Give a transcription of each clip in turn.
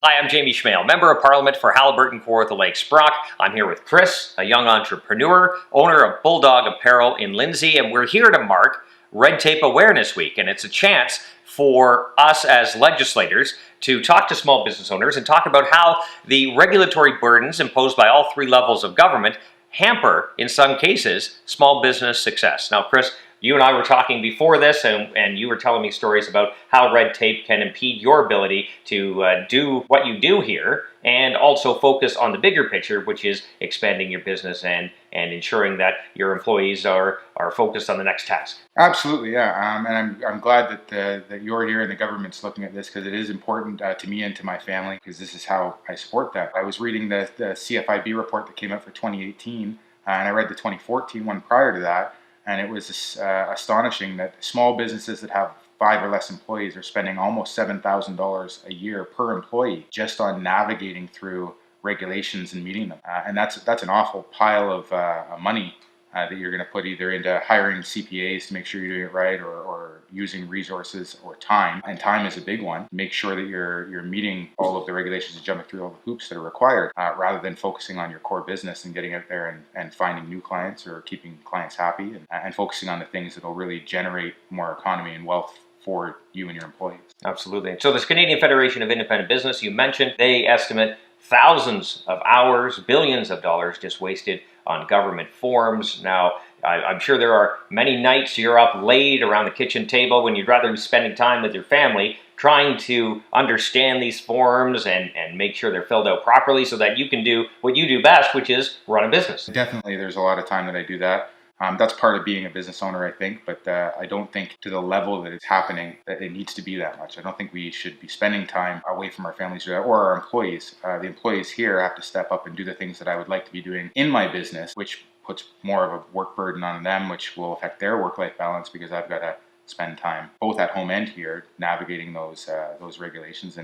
Hi, I'm Jamie Schmale, Member of Parliament for Haliburton, Kawartha Lakes, Brock. I'm here with Kris, a young entrepreneur, owner of Bulldogg Apparel in Lindsay, and we're here to mark Red Tape Awareness Week. And it's a chance for us as legislators to talk to small business owners and talk about how the regulatory burdens imposed by all three levels of government hamper, in some cases, small business success. Now, Kris, you and I were talking before this, and you were telling me stories about how red tape can impede your ability to do what you do here, and also focus on the bigger picture, which is expanding your business and ensuring that your employees are focused on the next task. Absolutely, yeah. And I'm glad that you're here and the government's looking at this because it is important to me and to my family because this is how I support them. I was reading the CFIB report that came out for 2018, and I read the 2014 one prior to that, and it was astonishing that small businesses that have 5 or less employees are spending almost $7,000 a year per employee just on navigating through regulations and meeting them. And that's an awful pile of money that you're going to put either into hiring CPAs to make sure you're doing it right, or using resources or time. And time is a big one. Make sure that you're meeting all of the regulations and jumping through all the hoops that are required, rather than focusing on your core business and getting out there and finding new clients or keeping clients happy, and focusing on the things that will really generate more economy and wealth for you and your employees. Absolutely. So this Canadian Federation of Independent Business, you mentioned, they estimate thousands of hours, billions of dollars just wasted on government forms. Now, I'm sure there are many nights you're up late around the kitchen table when you'd rather be spending time with your family trying to understand these forms and make sure they're filled out properly so that you can do what you do best, which is run a business. Definitely, there's a lot of time that I do that. That's part of being a business owner, I think, but I don't think to the level that it's happening that it needs to be that much. I don't think we should be spending time away from our families or our employees. The employees here have to step up and do the things that I would like to be doing in my business, which puts more of a work burden on them, which will affect their work-life balance because I've got to spend time both at home and here navigating those regulations.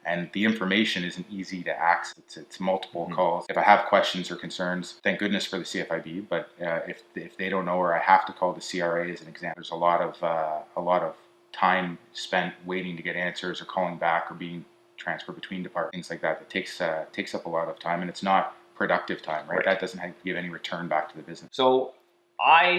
And the information isn't easy to access. It's multiple calls. If I have questions or concerns, thank goodness for the CFIB. But if they don't know, or I have to call the CRA as an example, there's a lot of time spent waiting to get answers or calling back or being transferred between departments, things like that. That takes up a lot of time, and it's not productive time, right? That doesn't give any return back to the business. So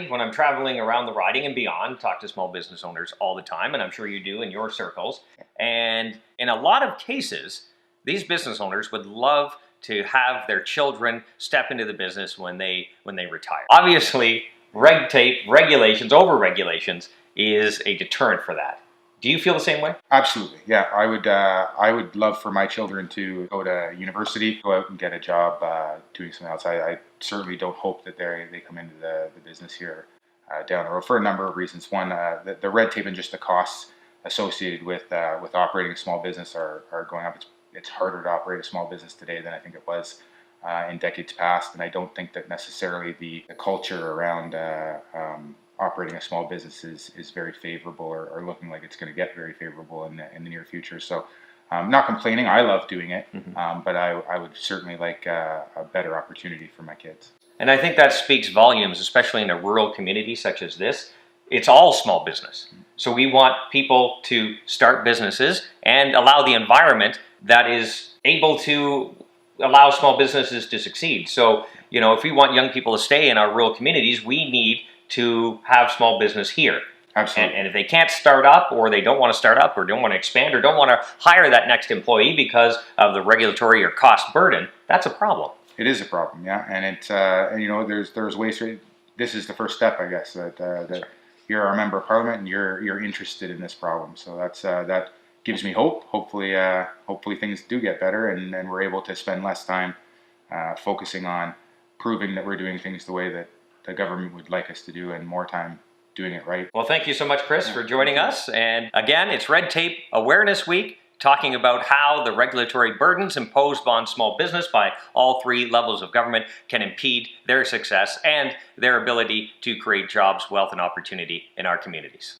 when I'm traveling around the riding and beyond, talk to small business owners all the time, and I'm sure you do in your circles. And in a lot of cases, these business owners would love to have their children step into the business when they retire. Obviously, red tape, regulations, over-regulations is a deterrent for that. Do you feel the same way? Absolutely, yeah. I would love for my children to go to university, go out and get a job doing something else. I certainly don't hope that they come into the business here down the road for a number of reasons. One, the red tape and just the costs associated with operating a small business are going up. It's harder to operate a small business today than I think it was in decades past, and I don't think that necessarily the culture around operating a small business is very favorable or looking like it's going to get very favorable in the near future. So I'm not complaining. I love doing it, but I would certainly like a better opportunity for my kids. And I think that speaks volumes, especially in a rural community such as this. It's all small business. So we want people to start businesses and allow the environment that is able to allow small businesses to succeed. So, if we want young people to stay in our rural communities, we need to have small business here. Absolutely. And if they can't start up, or they don't want to start up, or don't want to expand, or don't want to hire that next employee because of the regulatory or cost burden, that's a problem. It is a problem, yeah. And it's there's ways to. This is the first step, I guess, that you're a member of parliament and you're interested in this problem. So that gives me hope. Hopefully things do get better, and we're able to spend less time focusing on proving that we're doing things the way that the government would like us to do, and more time doing it right. Well, thank you so much, Kris, for joining us. And again, it's Red Tape Awareness Week, talking about how the regulatory burdens imposed on small business by all three levels of government can impede their success and their ability to create jobs, wealth, and opportunity in our communities.